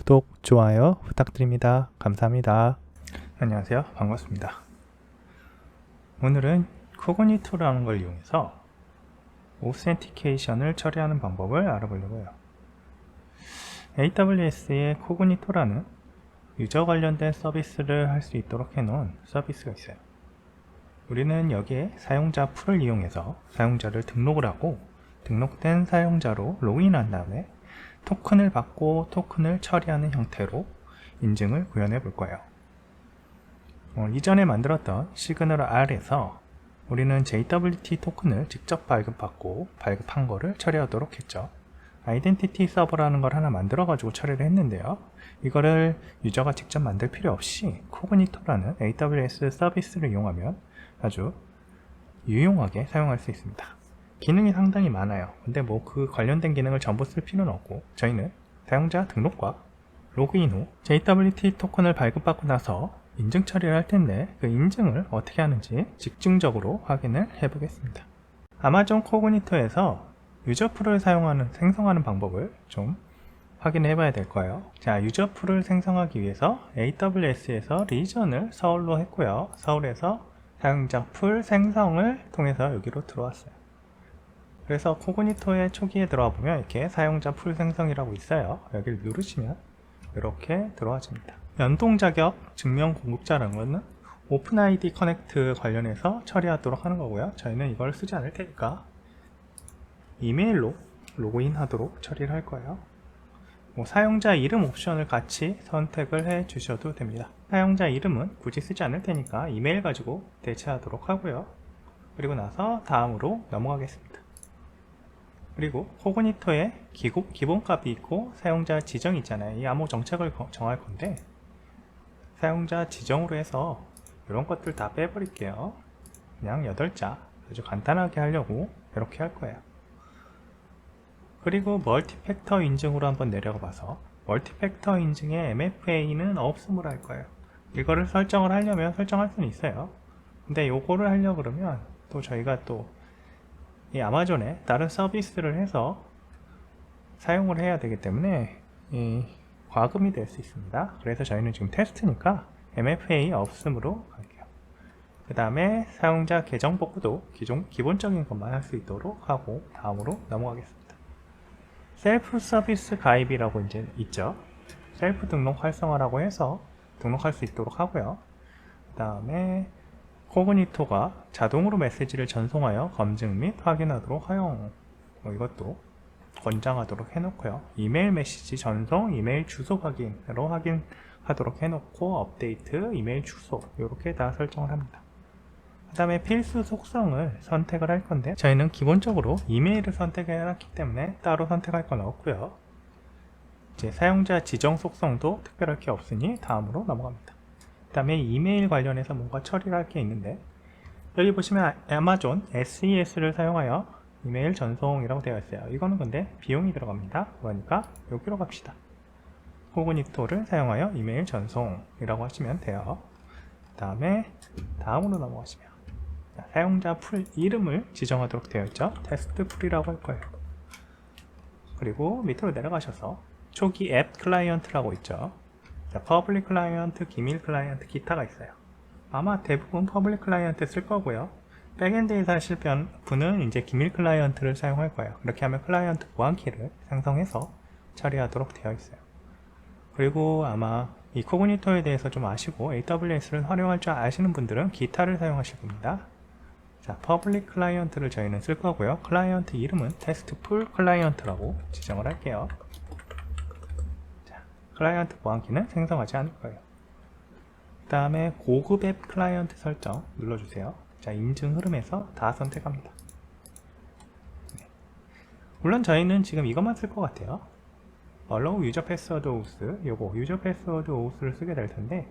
구독, 좋아요 부탁드립니다. 감사합니다. 안녕하세요. 반갑습니다. 오늘은 코그니토라는 걸 이용해서 오센티케이션을 처리하는 방법을 알아보려고 해요. AWS의 코그니토라는 유저 관련된 서비스를 할 수 있도록 해놓은 서비스가 있어요. 우리는 여기에 사용자 풀을 이용해서 사용자를 등록을 하고 등록된 사용자로 로그인한 다음에 토큰을 받고 토큰을 처리하는 형태로 인증을 구현해 볼 거예요. 이전에 만들었던 시그널 R에서 우리는 JWT 토큰을 직접 발급받고 발급한 거를 처리하도록 했죠. 아이덴티티 서버라는 걸 하나 만들어 가지고 처리를 했는데요. 이거를 유저가 직접 만들 필요 없이 코그니토라는 AWS 서비스를 이용하면 아주 유용하게 사용할 수 있습니다. 기능이 상당히 많아요. 근데 뭐 그 관련된 기능을 전부 쓸 필요는 없고 저희는 사용자 등록과 로그인 후 JWT 토큰을 발급받고 나서 인증 처리를 할 텐데 그 인증을 어떻게 하는지 집중적으로 확인을 해 보겠습니다. 아마존 코그니토에서 유저 풀을 생성하는 방법을 좀 확인해 봐야 될 거예요. 자, 유저 풀을 생성하기 위해서 AWS에서 리전을 서울로 했고요. 서울에서 사용자 풀 생성을 통해서 여기로 들어왔어요. 그래서 코그니토의 초기에 들어와 보면 이렇게 사용자 풀 생성이라고 있어요. 여기를 누르시면 이렇게 들어와집니다. 연동 자격 증명 공급자라는 것은 오픈아이디 커넥트 관련해서 처리하도록 하는 거고요. 저희는 이걸 쓰지 않을 테니까 이메일로 로그인 하도록 처리를 할 거예요. 사용자 이름 옵션을 같이 선택을 해 주셔도 됩니다. 사용자 이름은 굳이 쓰지 않을 테니까 이메일 가지고 대체하도록 하고요. 그리고 나서 다음으로 넘어가겠습니다. 그리고 코그니토에 기본값이 있고 사용자 지정이 있잖아요. 이 암호 정책을 정할 건데 사용자 지정으로 해서 이런 것들 다 빼버릴게요. 그냥 8자 아주 간단하게 하려고 이렇게 할 거예요. 그리고 멀티팩터 인증으로 한번 내려가 봐서 멀티팩터 인증에 MFA는 없음으로 할 거예요. 이거를 설정을 하려면 설정할 수는 있어요. 근데 요거를 하려고 그러면 또 저희가 또 이 아마존에 다른 서비스를 해서 사용을 해야 되기 때문에 이 과금이 될 수 있습니다. 그래서 저희는 지금 테스트니까 MFA 없음으로 갈게요. 그 다음에 사용자 계정 복구도 기본적인 것만 할 수 있도록 하고 다음으로 넘어가겠습니다. 셀프 서비스 가입이라고 이제 있죠. 셀프 등록 활성화라고 해서 등록할 수 있도록 하고요. 그 다음에 코그니토가 자동으로 메시지를 전송하여 검증 및 확인하도록 하여 이것도 권장하도록 해놓고요. 이메일 메시지 전송, 이메일 주소 확인으로 확인하도록 해놓고 업데이트, 이메일 주소 이렇게 다 설정을 합니다. 그 다음에 필수 속성을 선택을 할 건데 저희는 기본적으로 이메일을 선택해 놨기 때문에 따로 선택할 건 없고요. 이제 사용자 지정 속성도 특별할 게 없으니 다음으로 넘어갑니다. 그 다음에 이메일 관련해서 뭔가 처리를 할 게 있는데 여기 보시면 아마존 SES를 사용하여 이메일 전송이라고 되어 있어요. 이거는 근데 비용이 들어갑니다. 그러니까 여기로 갑시다. 코그니토를 사용하여 이메일 전송이라고 하시면 돼요. 그 다음에 다음으로 넘어가시면 사용자 풀 이름을 지정하도록 되어 있죠. 테스트 풀이라고 할 거예요. 그리고 밑으로 내려가셔서 초기 앱 클라이언트라고 있죠. 자, 퍼블릭 클라이언트, 기밀 클라이언트, 기타가 있어요. 아마 대부분 퍼블릭 클라이언트 쓸 거고요. 백엔드에서 하실 분은 이제 기밀 클라이언트를 사용할 거예요. 그렇게 하면 클라이언트 보안키를 생성해서 처리하도록 되어 있어요. 그리고 아마 이 코그니토에 대해서 좀 아시고 AWS를 활용할 줄 아시는 분들은 기타를 사용하실 겁니다. 자, 퍼블릭 클라이언트를 저희는 쓸 거고요. 클라이언트 이름은 테스트풀 클라이언트라고 지정을 할게요. 클라이언트 보안키는 생성하지 않을 거예요. 그 다음에 고급 앱 클라이언트 설정 눌러주세요. 자, 인증 흐름에서 다 선택합니다. 네. 물론 저희는 지금 이것만 쓸 것 같아요. allow user password auth 요거 user password auth를 쓰게 될 텐데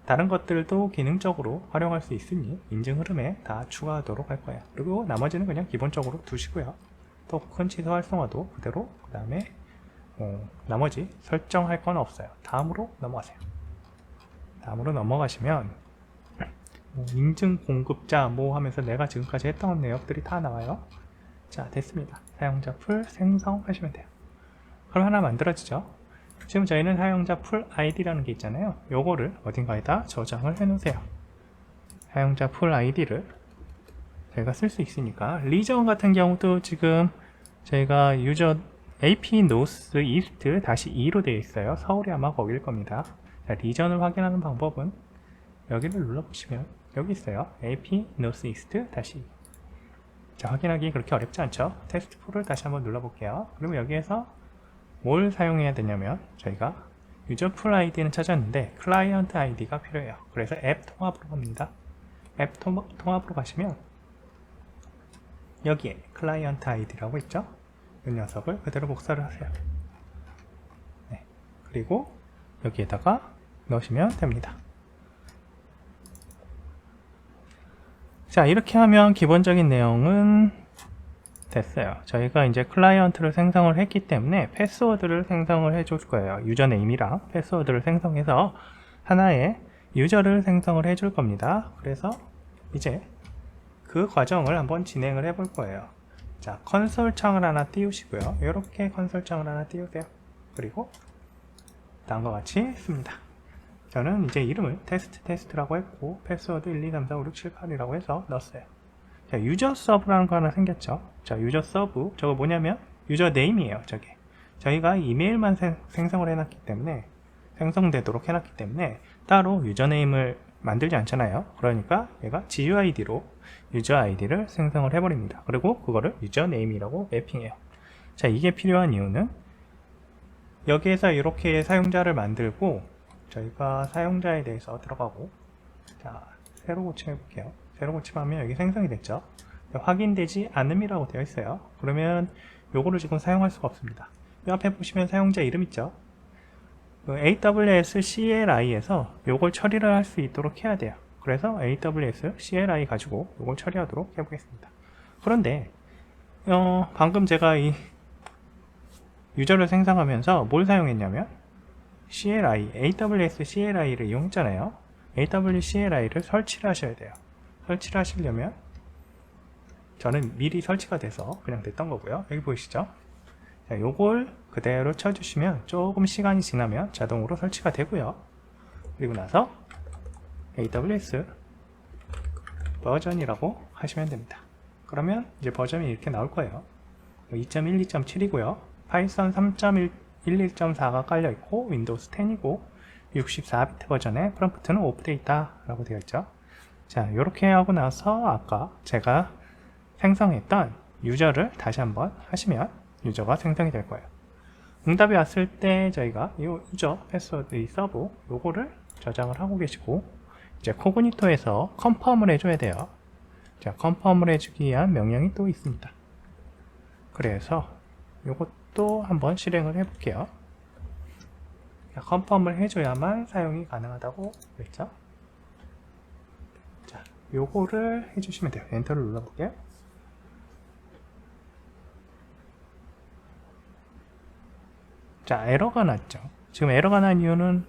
다른 것들도 기능적으로 활용할 수 있으니 인증 흐름에 다 추가하도록 할 거예요. 그리고 나머지는 그냥 기본적으로 두시고요. 토큰 취소 활성화도 그대로 그 다음에 나머지 설정할 건 없어요. 다음으로 넘어가세요. 다음으로 넘어가시면 인증 공급자 하면서 내가 지금까지 했던 내역들이 다 나와요. 자, 됐습니다. 사용자 풀 생성하시면 돼요. 그럼 하나 만들어지죠. 지금 저희는 사용자 풀 아이디라는 게 있잖아요. 요거를 어딘가에다 저장을 해 놓으세요. 사용자 풀 아이디를 저희가 쓸 수 있으니까, 리전 같은 경우도 지금 저희가 유저 AP North East -2로 되어 있어요. 서울이 아마 거기일 겁니다. 자, 리전을 확인하는 방법은 여기를 눌러보시면 여기 있어요. AP North East -2. 자, 확인하기 그렇게 어렵지 않죠? 테스트 풀을 다시 한번 눌러볼게요. 그러면 여기에서 뭘 사용해야 되냐면, 저희가 유저 풀 아이디는 찾았는데 클라이언트 아이디가 필요해요. 그래서 앱 통합으로 갑니다. 앱 통합으로 가시면 여기에 클라이언트 아이디라고 있죠? 이 녀석을 그대로 복사를 하세요. 네. 그리고 여기에다가 넣으시면 됩니다. 자, 이렇게 하면 기본적인 내용은 됐어요. 저희가 이제 클라이언트를 생성을 했기 때문에 패스워드를 생성을 해줄 거예요. 유저네임이랑 패스워드를 생성해서 하나의 유저를 생성을 해줄 겁니다. 그래서 이제 그 과정을 한번 진행을 해볼 거예요. 자, 컨솔 창을 하나 띄우시고요. 이렇게 컨솔 창을 하나 띄우세요. 그리고 다음과 같이 씁니다. 저는 이제 이름을 테스트라고 했고, 패스워드 1, 2, 3, 4, 5, 6, 7, 8이라고 해서 넣었어요. 자, 유저 서브라는 거 하나 생겼죠. 자, 유저 서브, 저거 뭐냐면 유저 네임이에요. 저게 저희가 이메일만 생성을 해놨기 때문에, 생성되도록 해놨기 때문에 따로 유저 네임을 만들지 않잖아요. 그러니까 얘가 GUID로 유저 아이디를 생성을 해버립니다. 그리고 그거를 유저 네임이라고 매핑해요. 자, 이게 필요한 이유는 여기에서 이렇게 사용자를 만들고, 저희가 사용자에 대해서 들어가고, 자, 새로 고침해 볼게요. 새로 고침하면 여기 생성이 됐죠. 확인되지 않음이라고 되어 있어요. 그러면 요거를 지금 사용할 수가 없습니다. 이 앞에 보시면 사용자 이름 있죠. AWS CLI에서 요걸 처리를 할 수 있도록 해야 돼요. 그래서 AWS CLI 가지고 요걸 처리하도록 해보겠습니다. 그런데 방금 제가 이 유저를 생성하면서 뭘 사용했냐면 CLI, AWS CLI를 이용했잖아요. AWS CLI를 설치를 하셔야 돼요. 설치를 하시려면, 저는 미리 설치가 돼서 그냥 됐던 거고요. 여기 보이시죠? 자, 요걸 그대로 쳐주시면 조금 시간이 지나면 자동으로 설치가 되고요. 그리고 나서 AWS 버전이라고 하시면 됩니다. 그러면 이제 버전이 이렇게 나올 거예요. 2.1, 2.7이고요. 파이썬 3.11.4가 깔려있고, 윈도우스 10이고, 64비트 버전의 프롬프트는 오프데이터 라고 되어 있죠. 자, 이렇게 하고 나서 아까 제가 생성했던 유저를 다시 한번 하시면 유저가 생성이 될 거예요. 응답이 왔을 때 저희가 이 유저 패스워드 이 서브 요거를 저장을 하고 계시고, 이제 코그니토에서 컨펌을 해줘야 돼요. 자, 컨펌을 해주기 위한 명령이 또 있습니다. 그래서 요것도 한번 실행을 해볼게요. 컨펌을 해줘야만 사용이 가능하다고 그랬죠. 자, 요거를 해주시면 돼요. 엔터를 눌러볼게요. 자, 에러가 났죠. 지금 에러가 난 이유는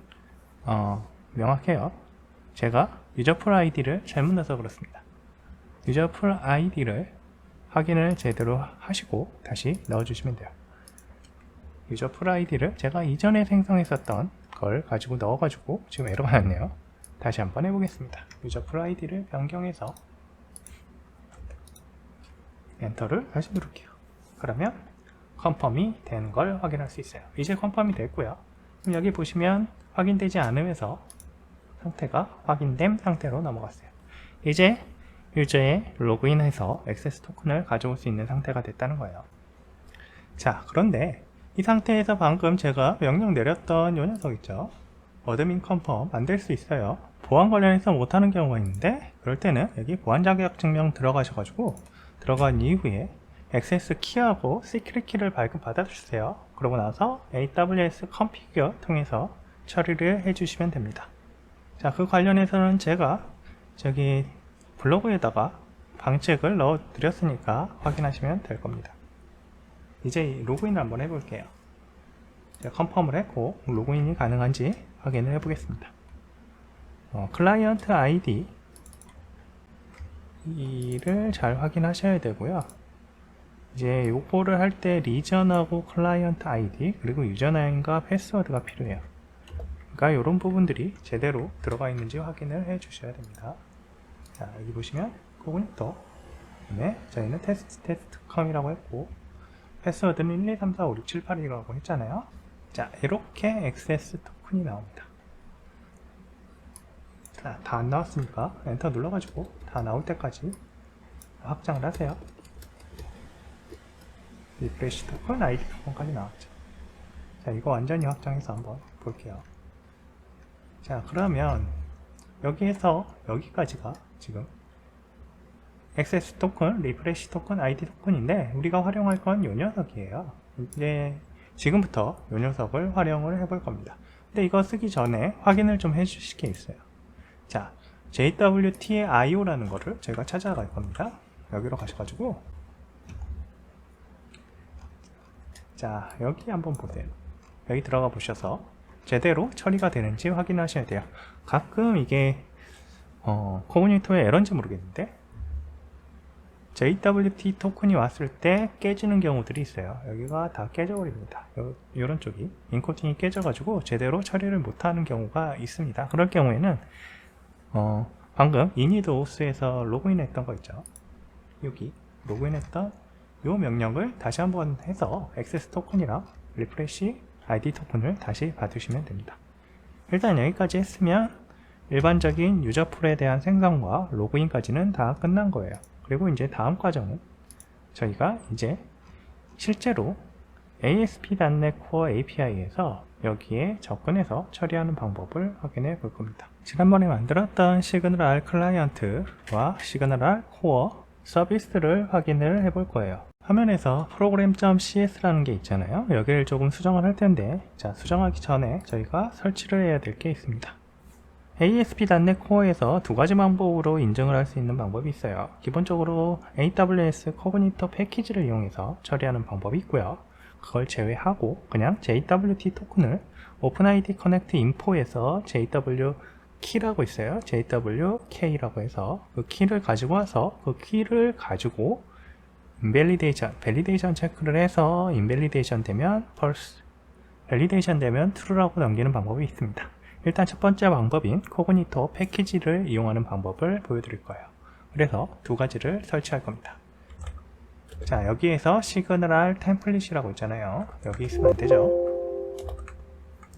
명확해요. 제가 유저풀 아이디를 잘못 넣어서 그렇습니다. 유저풀 아이디를 확인을 제대로 하시고 다시 넣어주시면 돼요. 유저풀 아이디를 제가 이전에 생성했었던 걸 가지고 넣어가지고 지금 에러가 났네요. 다시 한번 해보겠습니다. 유저풀 아이디를 변경해서 엔터를 다시 누를게요. 그러면 컨펌이 된 걸 확인할 수 있어요. 이제 컨펌이 됐고요. 그럼 여기 보시면 확인되지 않으면서 상태가 확인된 상태로 넘어갔어요. 이제 유저에 로그인해서 액세스 토큰을 가져올 수 있는 상태가 됐다는 거예요. 자, 그런데 이 상태에서 방금 제가 명령 내렸던 요 녀석 있죠. 어드민 컨펌 만들 수 있어요. 보안 관련해서 못하는 경우가 있는데, 그럴 때는 여기 보안 자격증명 들어가셔가지고 들어간 이후에 액세스 키하고 시크릿 키를 발급 받아주세요. 그러고 나서 AWS config 통해서 처리를 해주시면 됩니다. 자, 그 관련해서는 제가 저기 블로그에다가 방책을 넣어 드렸으니까 확인하시면 될 겁니다. 이제 로그인을 한번 해볼게요. 제가 컨펌을 했고 로그인이 가능한지 확인을 해보겠습니다. 클라이언트 아이디를 잘 확인하셔야 되고요. 이제 요거를 할 때 리전하고 클라이언트 아이디 그리고 유저네임과 패스워드가 필요해요. 그러니까 이런 부분들이 제대로 들어가 있는지 확인을 해 주셔야 됩니다. 자, 여기 보시면 코그니토 그다음에 저희는 테스트컴이라고 했고 패스워드는 1, 2, 3, 4, 5, 6, 7, 8이라고 했잖아요. 자, 이렇게 액세스 토큰이 나옵니다. 자, 다 안 나왔으니까 엔터 눌러가지고 다 나올 때까지 확장을 하세요. 리프레시 토큰, 아이디 토큰까지 나왔죠. 자, 이거 완전히 확장해서 한번 볼게요. 자, 그러면 여기에서 여기까지가 지금 액세스 토큰, 리프레시 토큰, 아이디 토큰인데 우리가 활용할 건 요 녀석이에요. 이제 지금부터 요 녀석을 활용을 해볼 겁니다. 근데 이거 쓰기 전에 확인을 좀 해주실 게 있어요. 자, JWT의 IO라는 거를 저희가 찾아갈 겁니다. 여기로 가셔가지고 자, 여기 한번 보세요. 여기 들어가 보셔서 제대로 처리가 되는지 확인하셔야 돼요. 가끔 이게 코그니토의 에러인지 모르겠는데 JWT 토큰이 왔을 때 깨지는 경우들이 있어요. 여기가 다 깨져버립니다. 이런 쪽이 인코팅이 깨져가지고 제대로 처리를 못하는 경우가 있습니다. 그럴 경우에는 방금 이니드오스에서 로그인했던 거 있죠. 여기 로그인했던 이 명령을 다시 한번 해서 액세스 토큰이랑 리프레시 아이디 토큰을 다시 받으시면 됩니다. 일단 여기까지 했으면 일반적인 유저풀에 대한 생성과 로그인까지는 다 끝난 거예요. 그리고 이제 다음 과정은 저희가 이제 실제로 ASP.NET Core API에서 여기에 접근해서 처리하는 방법을 확인해 볼 겁니다. 지난번에 만들었던 시그널R 클라이언트와 시그널R 코어 서비스를 확인을 해 볼 거예요. 화면에서 program.cs라는 게 있잖아요. 여기를 조금 수정을 할 텐데, 자, 수정하기 전에 저희가 설치를 해야 될 게 있습니다. ASP.NET Core에서 두 가지 방법으로 인증을 할 수 있는 방법이 있어요. 기본적으로 AWS 코그니토 패키지를 이용해서 처리하는 방법이 있고요. 그걸 제외하고 그냥 JWT 토큰을 OpenID Connect Info에서 JW 키라고 있어요. JWK라고 해서 그 키를 가지고 와서 그 키를 가지고 밸리데이션 체크를 해서 인밸리데이션 되면 false, 밸리데이션 되면 true라고 넘기는 방법이 있습니다. 일단 첫 번째 방법인 코그니토 패키지를 이용하는 방법을 보여드릴 거예요. 그래서 두 가지를 설치할 겁니다. 자, 여기에서 시그널R 템플릿이라고 있잖아요. 여기 있으면 안 되죠.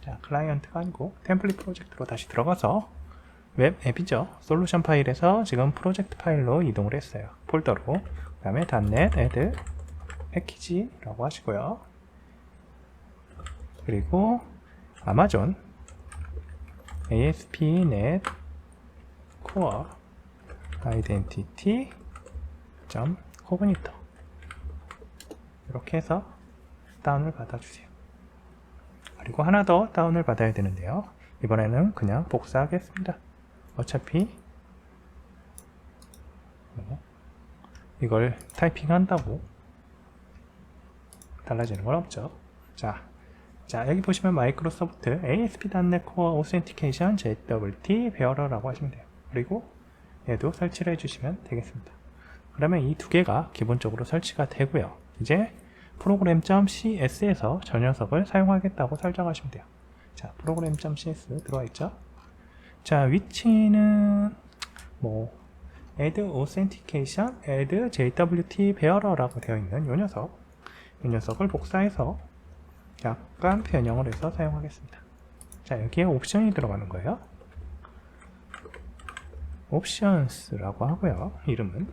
자, 클라이언트가 아니고 템플릿 프로젝트로 다시 들어가서 웹 앱이죠. 솔루션 파일에서 지금 프로젝트 파일로 이동을 했어요. 폴더로. 그 다음에 .NET add 패키지라고 하시고요. 그리고 아마존 ASP.NET Core Identity Cognito 이렇게 해서 다운을 받아주세요. 그리고 하나 더 다운을 받아야 되는데요. 이번에는 그냥 복사하겠습니다. 어차피 이걸 타이핑 한다고 달라지는 건 없죠. 자, 여기 보시면 마이크로소프트 ASP.NET Core Authentication JWT Bearer라고 하시면 돼요. 그리고 얘도 설치를 해주시면 되겠습니다. 그러면 이 두 개가 기본적으로 설치가 되고요. 이제 program.cs에서 저 녀석을 사용하겠다고 설정하시면 돼요. 자, program.cs 들어와 있죠. 자, 위치는 add authentication, add JWT bearer라고 되어 있는 이 녀석을 복사해서 약간 변형을 해서 사용하겠습니다. 자, 여기에 옵션이 들어가는 거예요. 옵션스라고 하고요. 이름은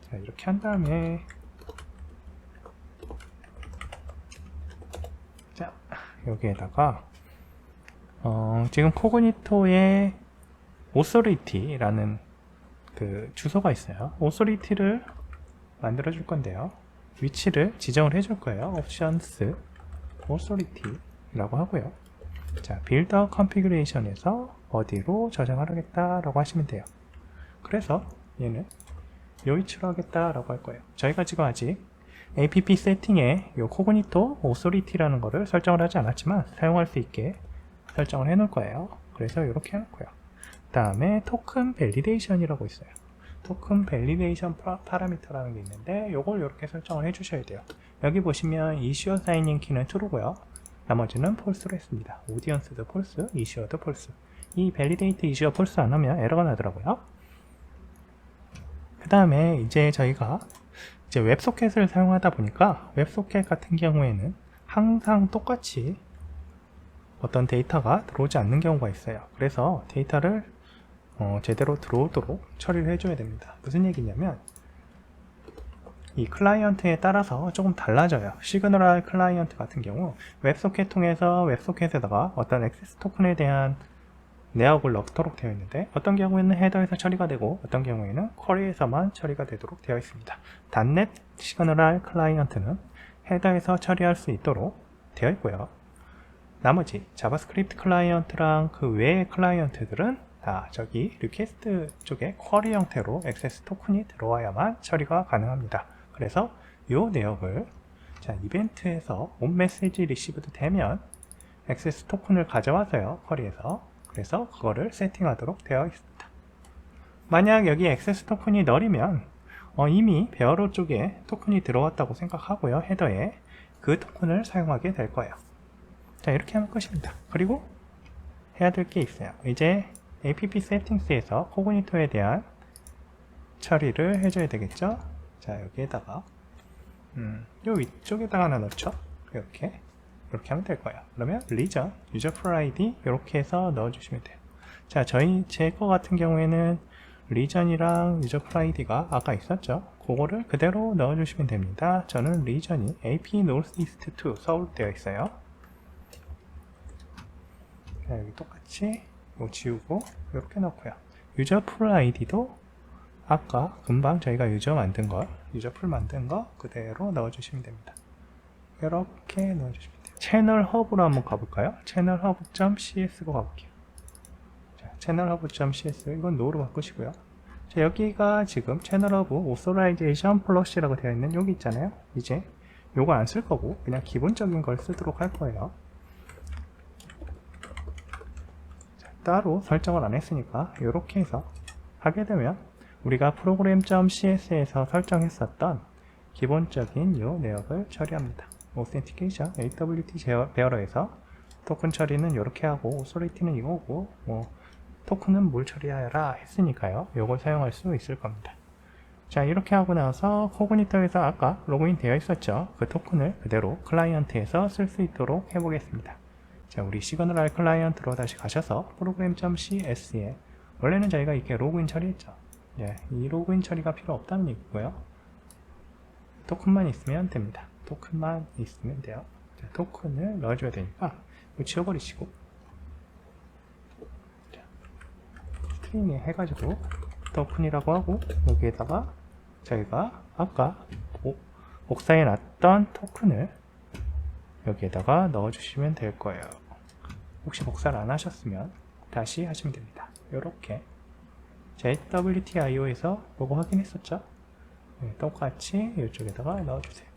자, 이렇게 한 다음에 자, 여기에다가 지금 코그니토의 authority라는 그 주소가 있어요. authority를 만들어 줄 건데요. 위치를 지정을 해줄 거예요. 옵션스 authority라고 하고요. 자, builder configuration에서 어디로 저장을 하겠다라고 하시면 돼요. 그래서 얘는 요 위치로 하겠다라고 할 거예요. 저희가 지금 아직 app 세팅에 요 코그니토 authority라는 거를 설정을 하지 않았지만 사용할 수 있게 설정을 해 놓을 거예요. 그래서 이렇게 해놓고요. 그 다음에 토큰 밸리데이션이라고 있어요. 토큰 밸리데이션 파라미터라는 게 있는데 요걸 이렇게 설정을 해 주셔야 돼요. 여기 보시면 이슈어 사인인 키는 true고요. 나머지는 false로 했습니다. 오디언스도 false, 이슈어도 false. 이 밸리데이트 이슈어 false 안 하면 에러가 나더라고요. 그 다음에 이제 저희가 이제 웹소켓을 사용하다 보니까 웹소켓 같은 경우에는 항상 똑같이 어떤 데이터가 들어오지 않는 경우가 있어요. 그래서 데이터를 제대로 들어오도록 처리를 해줘야 됩니다. 무슨 얘기냐면 이 클라이언트에 따라서 조금 달라져요. 시그널 클라이언트 같은 경우 웹소켓 통해서 웹소켓에다가 어떤 액세스 토큰에 대한 내역을 넣도록 되어 있는데 어떤 경우에는 헤더에서 처리가 되고 어떤 경우에는 쿼리에서만 처리가 되도록 되어 있습니다. .NET 시그널 클라이언트는 헤더에서 처리할 수 있도록 되어 있고요. 나머지 자바스크립트 클라이언트랑 그 외의 클라이언트들은 저기 리퀘스트 쪽에 쿼리 형태로 액세스 토큰이 들어와야만 처리가 가능합니다. 그래서 이 내역을 이벤트에서 onMessage received 되면 액세스 토큰을 가져와서요, 쿼리에서. 그래서 그거를 세팅하도록 되어 있습니다. 만약 여기 액세스 토큰이 널이면 이미 베어로 쪽에 토큰이 들어왔다고 생각하고요, 헤더에 그 토큰을 사용하게 될 거예요. 자, 이렇게 하면 끝입니다. 그리고 해야 될 게 있어요. 이제 app settings에서 코그니토에 대한 처리를 해줘야 되겠죠. 자, 여기에다가 요 위쪽에다가 하나 넣죠. 이렇게 하면 될 거예요. 그러면 region, user for ID 이렇게 해서 넣어주시면 돼요. 자, 제 거 같은 경우에는 region이랑 user for ID가 아까 있었죠. 그거를 그대로 넣어주시면 됩니다. 저는 region이 AP Northeast 2 서울 되어 있어요. 자, 여기 똑같이 지우고 이렇게 넣고요. user for ID도 아까 금방 저희가 유저 만든 거 그대로 넣어주시면 됩니다. 이렇게 넣어주시면 돼요. 채널 허브로 한번 가볼까요? 채널 허브.cs로 가볼게요. 자, 채널 허브.cs 이건 no로 바꾸시고요. 자, 여기가 지금 채널 허브 오소라이제이션 플러시라고 되어 있는 여기 있잖아요. 이제 요거 안 쓸 거고 그냥 기본적인 걸 쓰도록 할 거예요. 자, 따로 설정을 안 했으니까 이렇게 해서 하게 되면 우리가 program.cs에서 설정했었던 기본적인 요 내역을 처리합니다. Authentication, AWT 베어러에서 토큰 처리는 이렇게 하고 Authority는 이거고 토큰은 뭘 처리하라 했으니까요. 요걸 사용할 수 있을 겁니다. 자, 이렇게 하고 나서 코그니터에서 아까 로그인 되어 있었죠. 그 토큰을 그대로 클라이언트에서 쓸 수 있도록 해보겠습니다. 자, 우리 시그널 클라이언트로 다시 가셔서 program.cs에 원래는 저희가 이렇게 로그인 처리했죠. 예, 이 로그인 처리가 필요 없다는 얘기고요. 토큰만 있으면 됩니다. 토큰만 있으면 돼요. 자, 토큰을 넣어줘야 되니까 이거 지워버리시고 스트링에 해가지고 토큰이라고 하고 여기에다가 저희가 아까 복사해 놨던 토큰을 여기에다가 넣어주시면 될 거예요. 혹시 복사를 안 하셨으면 다시 하시면 됩니다. 이렇게 WTIO에서 로고 확인했었죠? 네, 똑같이 이쪽에다가 넣어주세요.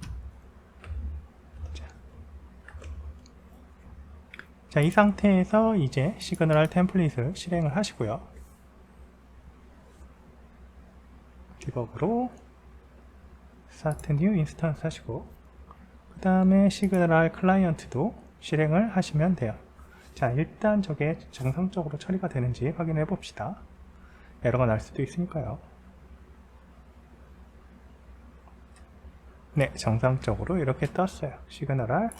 자, 이 상태에서 이제 시그널 템플릿을 실행을 하시고요. 디버그로 start new instance 하시고 그 다음에 시그널 클라이언트도 실행을 하시면 돼요. 자, 일단 저게 정상적으로 처리가 되는지 확인해 봅시다. 에러가 날 수도 있으니까요. 네, 정상적으로 이렇게 떴어요. 시그널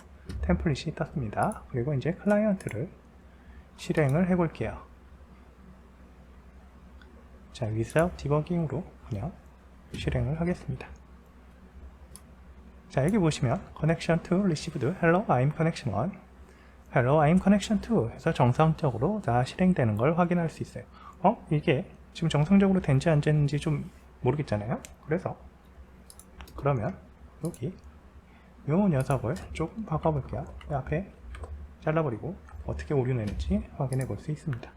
템플릿이 떴습니다. 그리고 이제 클라이언트를 실행을 해 볼게요. 자, without debugging으로 그냥 실행을 하겠습니다. 자, 여기 보시면 connection to received hello I'm connection 1 hello I'm connection 2 해서 정상적으로 다 실행되는 걸 확인할 수 있어요. 이게 지금 정상적으로 된지 안 됐는지 좀 모르겠잖아요. 그래서 그러면 여기 요 녀석을 조금 바꿔볼게요. 이 앞에 잘라버리고 어떻게 오류 내는지 확인해 볼 수 있습니다.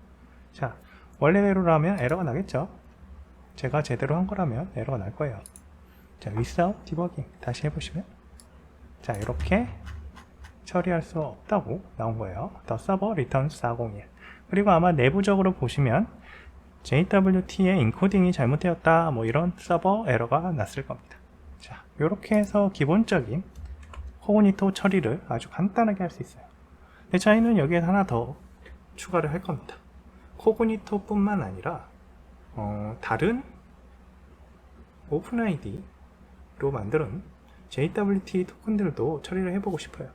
자, 원래대로라면 에러가 나겠죠. 제가 제대로 한 거라면 에러가 날 거예요. 자, without debugging 다시 해보시면 자, 이렇게 처리할 수 없다고 나온 거예요. The server returns 401. 그리고 아마 내부적으로 보시면 JWT의 인코딩이 잘못되었다 뭐 이런 서버 에러가 났을 겁니다. 자, 이렇게 해서 기본적인 코그니토 처리를 아주 간단하게 할 수 있어요. 근데 저희는 여기에 하나 더 추가를 할 겁니다. 코그니토 뿐만 아니라 다른 오픈아이디로 만드는 JWT 토큰들도 처리를 해보고 싶어요.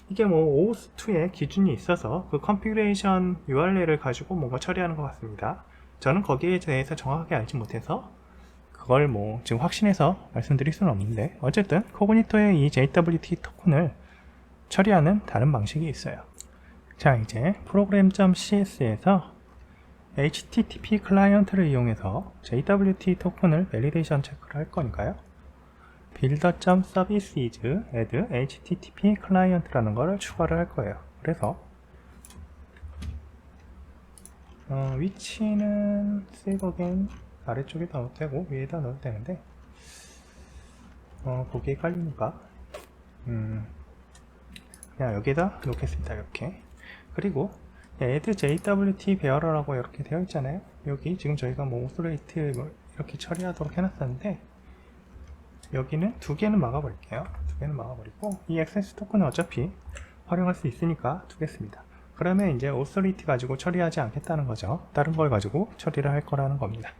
이게 뭐 OAuth2의 기준이 있어서 그 컨피그레이션 URL을 가지고 뭔가 처리하는 것 같습니다. 저는 거기에 대해서 정확하게 알지 못해서 그걸 뭐 지금 확신해서 말씀드릴 수는 없는데, 어쨌든 코그니토의 이 JWT 토큰을 처리하는 다른 방식이 있어요. 자, 이제 program.cs에서 HTTP 클라이언트를 이용해서 JWT 토큰을 밸리데이션 체크를 할 거니까요. builder.services add HTTP 클라이언트라는 거를 추가를 할 거예요. 그래서 위치는 save again 아래쪽에 넣어도 되고 위에다 넣어도 되는데 보기에 깔리니까 그냥 여기다 놓겠습니다. 이렇게. 그리고 add JWT bearer라고 이렇게 되어 있잖아요. 여기 지금 저희가 뭐 오스레이트 이렇게 처리하도록 해놨었는데, 여기는 두 개는 막아버릴게요. 두 개는 막아버리고 이 액세스 토큰은 어차피 활용할 수 있으니까 두겠습니다. 그러면 이제 오스레이트 가지고 처리하지 않겠다는 거죠. 다른 걸 가지고 처리를 할 거라는 겁니다.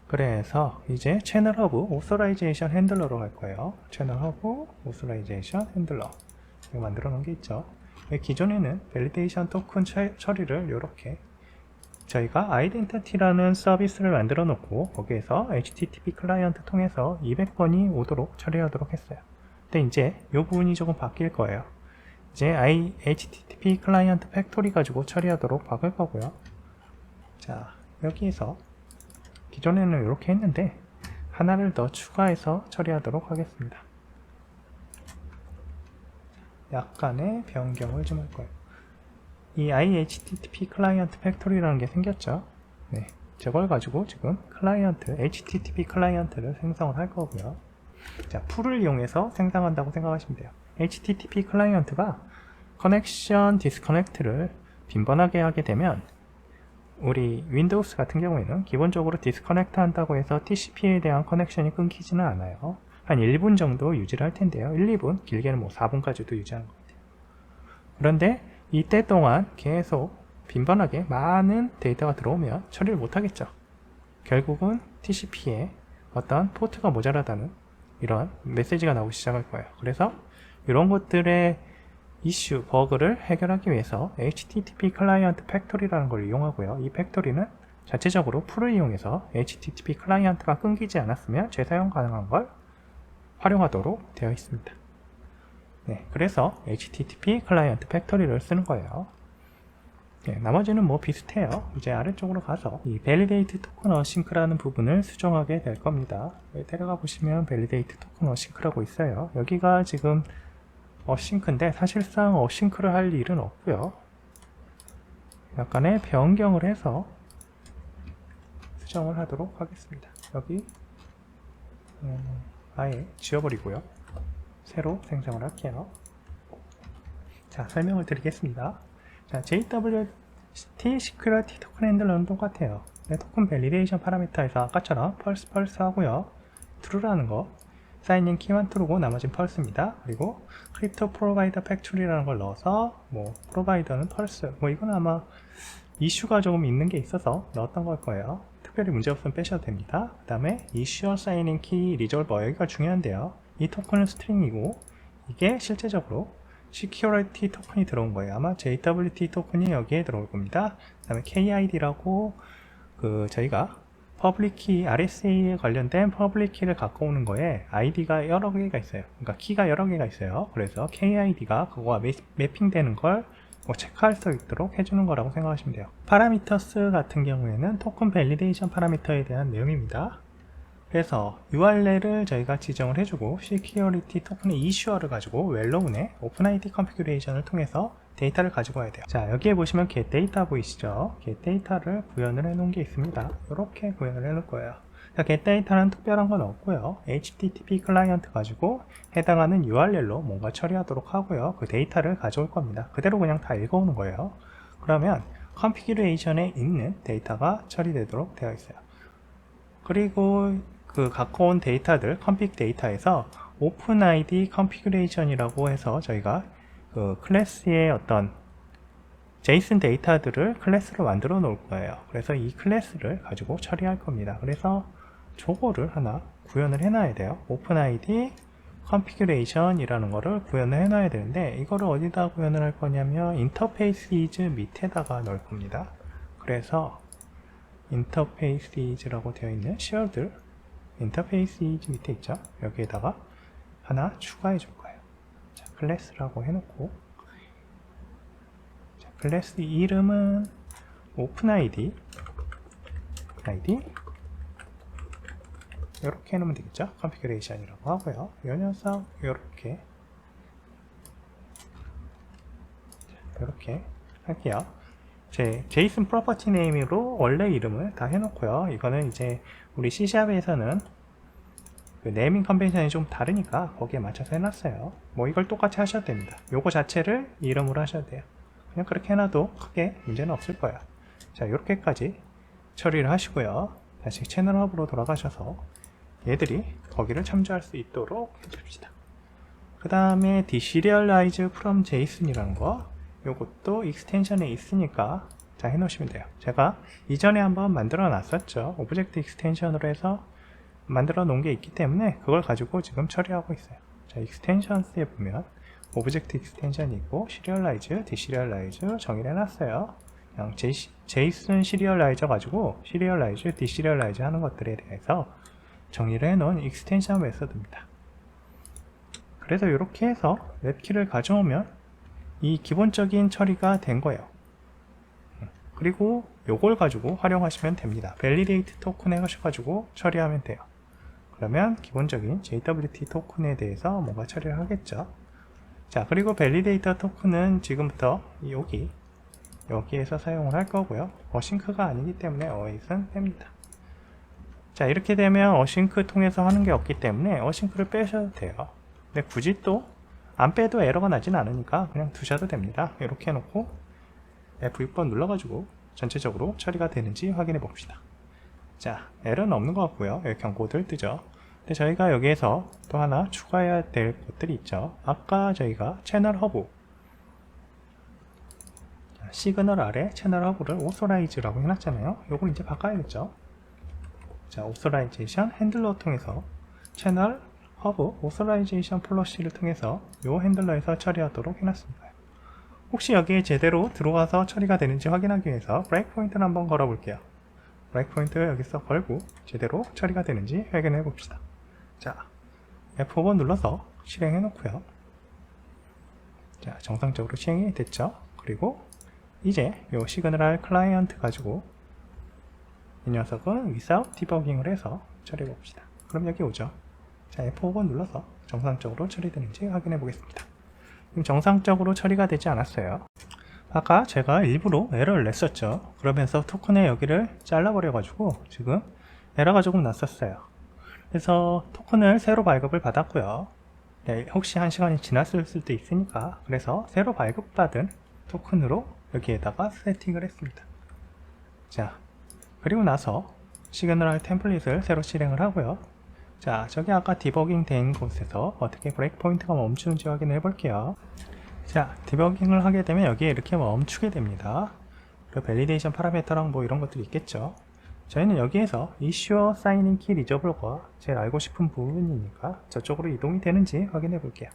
그래서 이제 채널 허브 오서라이제이션 핸들러로 갈 거예요. 채널 허브 오서라이제이션 핸들러 이거 만들어 놓은 게 있죠. 기존에는 밸리데이션 토큰 처리를 이렇게 저희가 아이덴티티라는 서비스를 만들어 놓고 거기에서 HTTP 클라이언트 통해서 200번이 오도록 처리하도록 했어요. 근데 이제 이 부분이 조금 바뀔 거예요. 이제 HTTP 클라이언트 팩토리 가지고 처리하도록 바꿀 거고요. 자, 여기에서 기존에는 이렇게 했는데 하나를 더 추가해서 처리하도록 하겠습니다. 약간의 변경을 좀 할 거예요. 이 HTTP 클라이언트 팩토리라는 게 생겼죠. 네, 저걸 가지고 지금 클라이언트, HTTP 클라이언트를 생성을 할 거고요. 자, 풀을 이용해서 생성한다고 생각하시면 돼요. HTTP 클라이언트가 커넥션 디스커넥트를 빈번하게 하게 되면 우리 윈도우스 같은 경우에는 기본적으로 디스커넥트 한다고 해서 TCP에 대한 커넥션이 끊기지는 않아요. 한 1분 정도 유지를 할 텐데요. 1, 2분, 길게는 뭐 4분까지도 유지하는 것 같아요. 그런데 이때 동안 계속 빈번하게 많은 데이터가 들어오면 처리를 못 하겠죠. 결국은 TCP에 어떤 포트가 모자라다는 이런 메시지가 나오기 시작할 거예요. 그래서 이런 것들의 이슈, 버그를 해결하기 위해서 HTTP 클라이언트 팩토리라는 걸 이용하고요. 이 팩토리는 자체적으로 풀을 이용해서 HTTP 클라이언트가 끊기지 않았으면 재사용 가능한 걸 활용하도록 되어 있습니다. 네, 그래서 HTTP 클라이언트 팩토리를 쓰는 거예요. 네, 나머지는 뭐 비슷해요. 이제 아래쪽으로 가서 이 validate token async라는 부분을 수정하게 될 겁니다. 여기 데려가 보시면 validate token async라고 있어요. 여기가 지금 어싱크인데 사실상 어싱크를 할 일은 없고요. 약간의 변경을 해서 수정을 하도록 하겠습니다. 여기 아예 지워버리고요. 새로 생성을 할게요. 자, 설명을 드리겠습니다. 자, JWT Security 토큰 핸들러는 똑같아요. 네, 토큰 밸리데이션 파라미터에서 아까처럼 펄스 하고요. true라는 거 사인인 키만 true고 나머지는 펄스입니다. 그리고 크립토 프로바이더 팩토리라는 걸 넣어서 뭐 프로바이더는 펄스, 뭐 이건 아마 이슈가 조금 있는 게 있어서 넣었던 걸 거예요. 특별히 문제없으면 빼셔도 됩니다. 그 다음에 이슈어 사인인 키 리졸버, 여기가 중요한데요. 이 토큰은 스트링이고 이게 실제적으로 시큐리티 토큰이 들어온 거예요. 아마 JWT 토큰이 여기에 들어올 겁니다. 그 다음에 KID라고 저희가 퍼블릭 키, RSA에 관련된 퍼블릭 키를 갖고 오는 거에 ID가 여러 개가 있어요. 그러니까 키가 여러 개가 있어요. 그래서 KID가 그거와 매핑되는 걸 체크할 수 있도록 해주는 거라고 생각하시면 돼요. 파라미터스 같은 경우에는 토큰 밸리데이션 파라미터에 대한 내용입니다. 그래서 URL을 저희가 지정을 해주고 시큐리티 토큰의 이슈어를 가지고 웰로운의 오픈ID 컨피그레이션을 통해서 데이터를 가지고 와야 돼요. 자, 여기에 보시면 getData 보이시죠? getData를 구현을 해 놓은 게 있습니다. 이렇게 구현을 해 놓을 거예요. 자, getData는 특별한 건 없고요. HTTP 클라이언트 가지고 해당하는 URL로 뭔가 처리하도록 하고요. 그 데이터를 가져올 겁니다. 그대로 그냥 다 읽어오는 거예요. 그러면 컨피규레이션에 있는 데이터가 처리되도록 되어 있어요. 그리고 그 갖고 온 데이터들, 컨픽 데이터에서 오픈ID 컨피규레이션이라고 해서 저희가 그 클래스의 어떤 제이슨 데이터들을 클래스로 만들어 놓을 거예요. 그래서 이 클래스를 가지고 처리할 겁니다. 그래서 저거를 하나 구현을 해놔야 돼요. 오픈ID 컨피규레이션이라는 거를 구현을 해놔야 되는데, 이거를 어디다 구현을 할 거냐면 인터페이스 밑에다가 넣을 겁니다. 그래서 인터페이스라고 되어 있는 shared 인터페이스 밑에 있죠. 여기에다가 하나 추가해 줄 거예요. 자, 클래스라고 해놓고, 자, 클래스 이름은 오픈ID 이렇게 해놓으면 되겠죠. 컨피규레이션이라고 하고요. 이 녀석 이렇게 할게요. 제 제이슨 프로퍼티 네임으로 원래 이름을 다 해놓고요. 이거는 이제 우리 C샵에서는 그 네이밍 컨벤션이 좀 다르니까 거기에 맞춰서 해놨어요. 뭐 이걸 똑같이 하셔도 됩니다. 요거 자체를 이름으로 하셔도 돼요. 그냥 그렇게 해놔도 크게 문제는 없을 거예요. 자, 이렇게까지 처리를 하시고요. 다시 채널 허브로 돌아가셔서 얘들이 거기를 참조할 수 있도록 해줍시다. 그 다음에 deserialize from JSON이라는 거, 요것도 익스텐션에 있으니까 자 해놓으시면 돼요. 제가 이전에 한번 만들어 놨었죠. 오브젝트 익스텐션으로 해서 만들어 놓은 게 있기 때문에 그걸 가지고 지금 처리하고 있어요. 자, 익스텐션스에 보면 오브젝트 익스텐션이 있고 시리얼라이즈, 디시리얼라이즈 정의를 해놨어요. 그냥 JSON 시리얼라이저 가지고 시리얼라이즈, 디시리얼라이즈 하는 것들에 대해서 정의를 해놓은 익스텐션 메서드입니다. 그래서 이렇게 해서 웹키를 가져오면 이 기본적인 처리가 된 거예요. 그리고 요걸 가지고 활용하시면 됩니다. validate 토큰에 하셔가지고 처리하면 돼요. 그러면 기본적인 JWT 토큰에 대해서 뭔가 처리를 하겠죠. 자, 그리고 validator 토큰은 지금부터 여기에서 사용을 할 거고요. 어싱크가 아니기 때문에 어웨이는 뺍니다. 자, 이렇게 되면 어싱크 통해서 하는 게 없기 때문에 어싱크를 빼셔도 돼요. 근데 굳이 또 안 빼도 에러가 나진 않으니까 그냥 두셔도 됩니다. 이렇게 해놓고 F6번 눌러가지고 전체적으로 처리가 되는지 확인해 봅시다. 자, 에러는 없는 것 같고요. 여기 경고들 뜨죠. 근데 저희가 여기에서 또 하나 추가해야 될 것들이 있죠. 아까 저희가 채널 허브, 시그널 아래 채널 허브를 오소라이즈라고 해놨잖아요. 요걸 이제 바꿔야겠죠. 자, 오소라이제이션 핸들러 통해서 채널 허브 오소라이제이션 플러시를 통해서 요 핸들러에서 처리하도록 해놨습니다. 혹시 여기에 제대로 들어와서 처리가 되는지 확인하기 위해서 브레이크 포인트를 한번 걸어 볼게요. 브레이크 포인트를 여기서 걸고 제대로 처리가 되는지 확인해 봅시다. 자, F5번 눌러서 실행해 놓고요. 자, 정상적으로 시행이 됐죠. 그리고 이제 요 시그널 클라이언트 가지고 이 녀석은 without debugging을 해서 처리해 봅시다. 그럼 여기 오죠. 자, F5번 눌러서 정상적으로 처리되는지 확인해 보겠습니다. 지금 정상적으로 처리가 되지 않았어요. 아까 제가 일부러 에러를 냈었죠. 그러면서 토큰의 여기를 잘라버려 가지고 지금 에러가 조금 났었어요. 그래서 토큰을 새로 발급을 받았고요. 네, 혹시 1시간이 지났을 수도 있으니까 그래서 새로 발급받은 토큰으로 여기에다가 세팅을 했습니다. 자, 그리고 나서 시그널 템플릿을 새로 실행을 하고요. 자, 저기 아까 디버깅 된 곳에서 어떻게 브레이크 포인트가 멈추는지 확인해 볼게요. 자, 디버깅을 하게 되면 여기에 이렇게 멈추게 됩니다. 그리고 밸리데이션 파라미터랑 뭐 이런 것들이 있겠죠. 저희는 여기에서 Issue Signing Key Resolver가 제일 알고 싶은 부분이니까 저쪽으로 이동이 되는지 확인해 볼게요.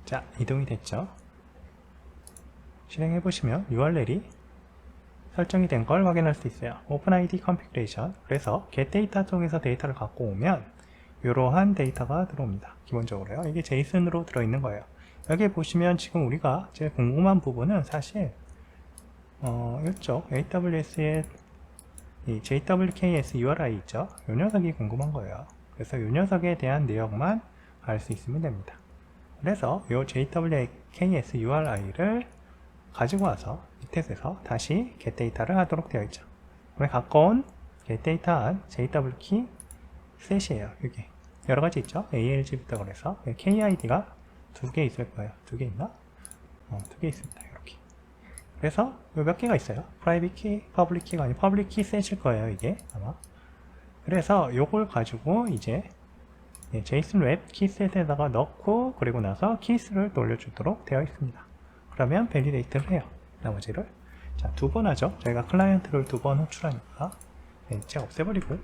자, 이동이 됐죠. 실행해 보시면 URL이 설정이 된 걸 확인할 수 있어요. OpenID Configuration. 그래서 getData 통해서 데이터를 갖고 오면 이러한 데이터가 들어옵니다. 기본적으로요. 이게 JSON으로 들어있는 거예요. 여기 보시면 지금 우리가 제일 궁금한 부분은 사실 이쪽 AWS의 이 JWKS URI 있죠. 이 녀석이 궁금한 거예요. 그래서 이 녀석에 대한 내용만 알 수 있으면 됩니다. 그래서 이 JWKS URI를 가지고 와서 밑에서 다시 getData를 하도록 되어 있죠. 그럼 가까운 getData한 JWK 셋이에요. 여기 여러 가지 있죠. ALG부터 그래서 KID가 2개 있을 거예요. 2개 있나? 2개 있습니다. 이렇게 그래서 몇 개가 있어요. 프라이빗 키, 퍼블릭 키가 아니고 퍼블릭 키 셋일 거예요, 이게 아마. 그래서 요걸 가지고 이제 제이슨 웹 키셋에다가 넣고 그리고 나서 키스를 돌려주도록 되어 있습니다. 그러면 밸리데이트를 해요. 나머지를. 자, 2번 하죠. 저희가 클라이언트를 2번 호출하니까 이제 없애버리고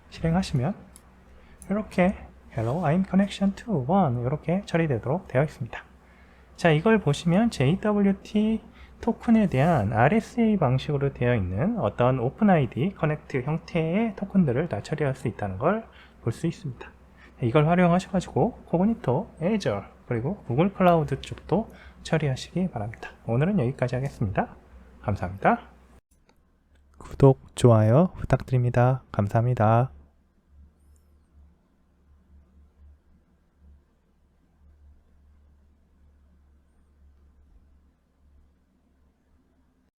실행하시면 이렇게 Hello, I'm connection to 1 이렇게 처리되도록 되어 있습니다. 자, 이걸 보시면 JWT 토큰에 대한 RSA 방식으로 되어 있는 어떤 오픈ID 커넥트 형태의 토큰들을 다 처리할 수 있다는 걸 볼 수 있습니다. 이걸 활용하셔가지고 코그니토, 애저, 그리고 구글 클라우드 쪽도 처리하시기 바랍니다. 오늘은 여기까지 하겠습니다. 감사합니다. 구독, 좋아요 부탁드립니다. 감사합니다.